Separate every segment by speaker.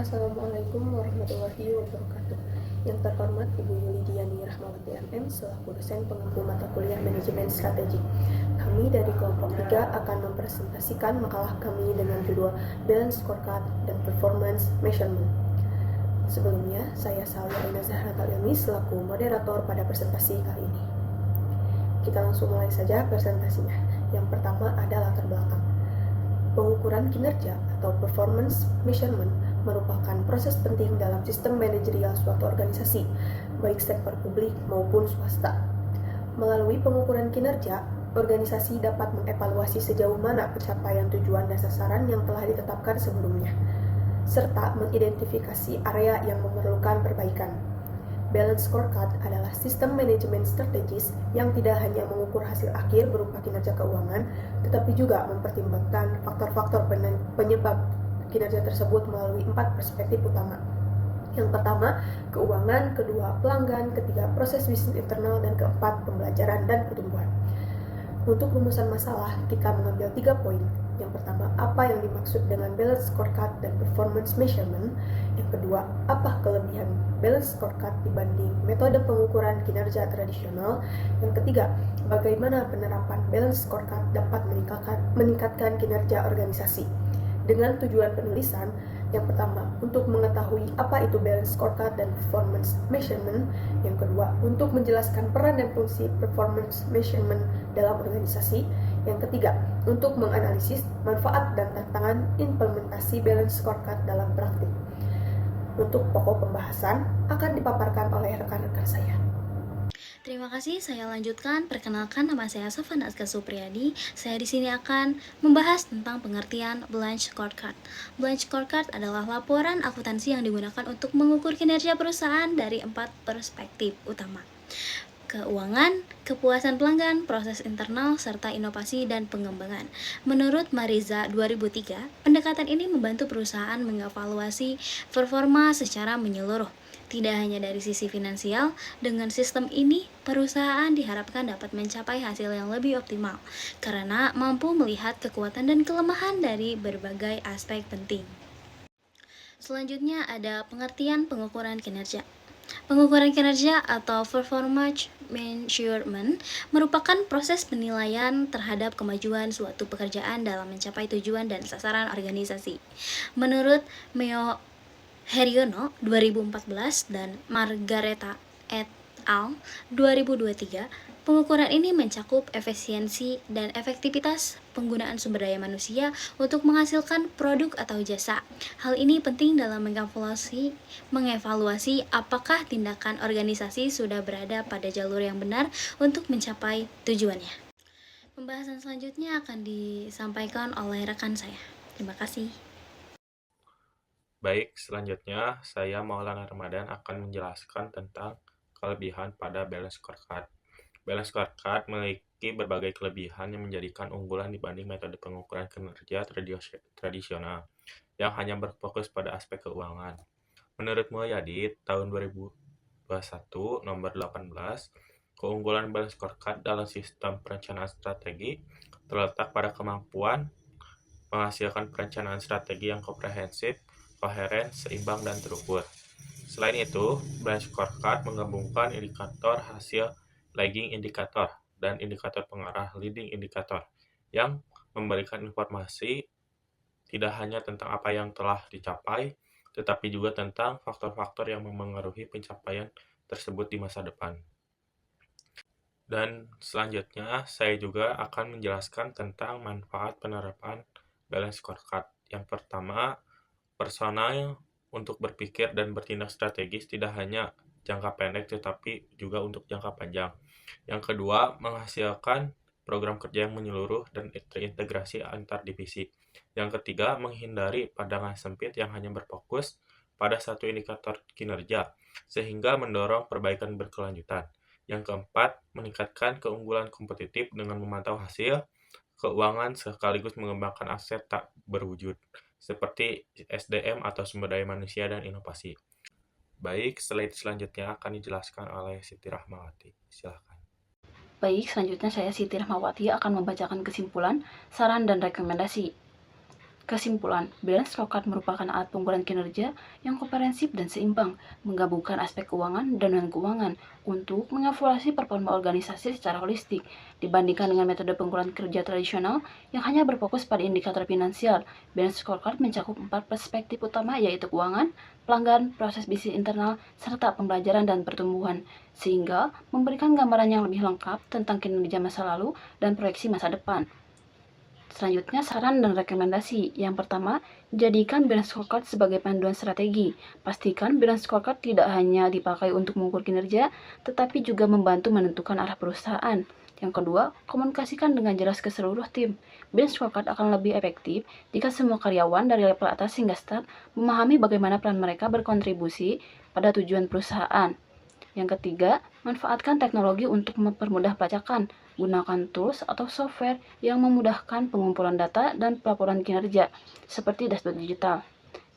Speaker 1: Assalamualaikum warahmatullahi wabarakatuh. Yang terhormat Ibu Yuli Diani Rahmawati MM selaku dosen pengampu mata kuliah manajemen strategi. Kami dari kelompok 3 akan mempresentasikan makalah kami dengan judul Balance Scorecard dan Performance Measurement. Sebelumnya, saya Salia Ina Zahra Talilmi selaku moderator pada presentasi kali ini. Kita langsung mulai saja presentasinya. Yang pertama adalah latar belakang. Pengukuran kinerja atau performance measurement merupakan proses penting dalam sistem manajerial suatu organisasi, baik sektor publik maupun swasta. Melalui pengukuran kinerja, organisasi dapat mengevaluasi sejauh mana pencapaian tujuan dan sasaran yang telah ditetapkan sebelumnya, serta mengidentifikasi area yang memerlukan perbaikan. Balance Scorecard adalah sistem manajemen strategis yang tidak hanya mengukur hasil akhir berupa kinerja keuangan, tetapi juga mempertimbangkan faktor-faktor penyebab kinerja tersebut melalui 4 perspektif utama. Yang pertama, keuangan, kedua, pelanggan, ketiga, proses bisnis internal, dan keempat, pembelajaran dan pertumbuhan. Untuk rumusan masalah, kita mengambil 3 poin. Yang pertama, apa yang dimaksud dengan balance scorecard dan performance measurement. Yang kedua, apa kelebihan balance scorecard dibanding metode pengukuran kinerja tradisional. Yang ketiga, bagaimana penerapan balance scorecard dapat meningkatkan kinerja organisasi. Dengan tujuan penulisan, yang pertama, untuk mengetahui apa itu balance scorecard dan performance measurement. Yang kedua, untuk menjelaskan peran dan fungsi performance measurement dalam organisasi. Yang ketiga, untuk menganalisis manfaat dan tantangan implementasi balance scorecard dalam praktik. Untuk pokok pembahasan akan dipaparkan oleh rekan-rekan saya.
Speaker 2: Terima kasih, saya lanjutkan. Perkenalkan, nama saya Sofan Azka Supriyadi. Saya di sini akan membahas tentang pengertian Balance Scorecard. Balance Scorecard adalah laporan akuntansi yang digunakan untuk mengukur kinerja perusahaan dari 4 perspektif utama: keuangan, kepuasan pelanggan, proses internal, serta inovasi dan pengembangan. Menurut Mariza 2003, pendekatan ini membantu perusahaan mengevaluasi performa secara menyeluruh. Tidak hanya dari sisi finansial, dengan sistem ini perusahaan diharapkan dapat mencapai hasil yang lebih optimal karena mampu melihat kekuatan dan kelemahan dari berbagai aspek penting. Selanjutnya ada pengertian pengukuran kinerja. Pengukuran kinerja atau performance measurement merupakan proses penilaian terhadap kemajuan suatu pekerjaan dalam mencapai tujuan dan sasaran organisasi. Menurut Meo Heriono 2014 dan Margareta et al. 2023, pengukuran ini mencakup efisiensi dan efektivitas penggunaan sumber daya manusia untuk menghasilkan produk atau jasa. Hal ini penting dalam mengevaluasi apakah tindakan organisasi sudah berada pada jalur yang benar untuk mencapai tujuannya. Pembahasan selanjutnya akan disampaikan oleh rekan saya. Terima kasih.
Speaker 3: Baik, selanjutnya saya Maulana Ramadan akan menjelaskan tentang kelebihan pada balance scorecard. Balance scorecard memiliki berbagai kelebihan yang menjadikan unggulan dibanding metode pengukuran kinerja tradisional yang hanya berfokus pada aspek keuangan. Menurut Mulyadi, tahun 2021 nomor 18, keunggulan balance scorecard dalam sistem perencanaan strategi terletak pada kemampuan menghasilkan perencanaan strategi yang komprehensif, koheren, seimbang, dan terukur. Selain itu, Balance Scorecard menggabungkan indikator hasil lagging indikator dan indikator pengarah leading indikator yang memberikan informasi tidak hanya tentang apa yang telah dicapai, tetapi juga tentang faktor-faktor yang memengaruhi pencapaian tersebut di masa depan. Dan selanjutnya, saya juga akan menjelaskan tentang manfaat penerapan Balance Scorecard. Yang pertama, personal untuk berpikir dan bertindak strategis tidak hanya jangka pendek tetapi juga untuk jangka panjang. Yang kedua, menghasilkan program kerja yang menyeluruh dan terintegrasi antar divisi. Yang ketiga, menghindari pandangan sempit yang hanya berfokus pada satu indikator kinerja, sehingga mendorong perbaikan berkelanjutan. Yang keempat, meningkatkan keunggulan kompetitif dengan memantau hasil keuangan sekaligus mengembangkan aset tak berwujud, seperti SDM atau sumber daya manusia dan inovasi. Baik, slide selanjutnya akan dijelaskan oleh Siti Rahmawati. Silakan.
Speaker 4: Baik, selanjutnya saya Siti Rahmawati akan membacakan kesimpulan, saran, dan rekomendasi. Kesimpulan, balance scorecard merupakan alat pengukuran kinerja yang komprehensif dan seimbang, menggabungkan aspek keuangan dan non-keuangan untuk mengevaluasi performa organisasi secara holistik, dibandingkan dengan metode pengukuran kerja tradisional yang hanya berfokus pada indikator finansial. Balance scorecard mencakup 4 perspektif utama, yaitu keuangan, pelanggan, proses bisnis internal, serta pembelajaran dan pertumbuhan, sehingga memberikan gambaran yang lebih lengkap tentang kinerja masa lalu dan proyeksi masa depan. Selanjutnya, saran dan rekomendasi. Yang pertama, jadikan balance scorecard sebagai panduan strategi. Pastikan balance scorecard tidak hanya dipakai untuk mengukur kinerja, tetapi juga membantu menentukan arah perusahaan. Yang kedua, komunikasikan dengan jelas ke seluruh tim. Balance scorecard akan lebih efektif jika semua karyawan dari level atas hingga staff memahami bagaimana peran mereka berkontribusi pada tujuan perusahaan. Yang ketiga, manfaatkan teknologi untuk mempermudah pelacakan. Gunakan tools atau software yang memudahkan pengumpulan data dan pelaporan kinerja, seperti dashboard digital.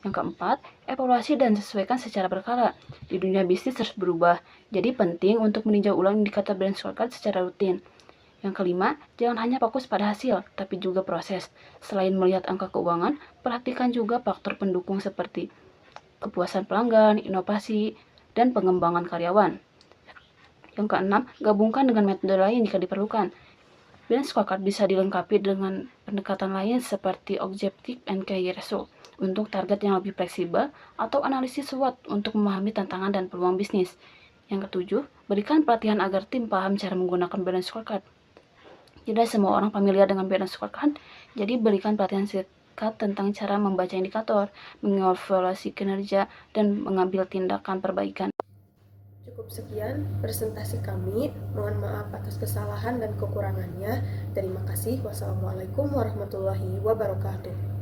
Speaker 4: Yang keempat, evaluasi dan sesuaikan secara berkala. Di dunia bisnis terus berubah, jadi penting untuk meninjau ulang indikator balance scorecard secara rutin. Yang kelima, jangan hanya fokus pada hasil, tapi juga proses. Selain melihat angka keuangan, perhatikan juga faktor pendukung seperti kepuasan pelanggan, inovasi, dan pengembangan karyawan. Yang keenam, gabungkan dengan metode lain jika diperlukan. Balance scorecard bisa dilengkapi dengan pendekatan lain seperti objective and key result untuk target yang lebih fleksibel atau analisis SWOT untuk memahami tantangan dan peluang bisnis. Yang ketujuh, berikan pelatihan agar tim paham cara menggunakan balance scorecard. Tidak semua orang familiar dengan balance scorecard, jadi berikan pelatihan singkat tentang cara membaca indikator, mengevaluasi kinerja, dan mengambil tindakan perbaikan.
Speaker 1: Cukup sekian presentasi kami. Mohon maaf atas kesalahan dan kekurangannya. Terima kasih. Wassalamualaikum warahmatullahi wabarakatuh.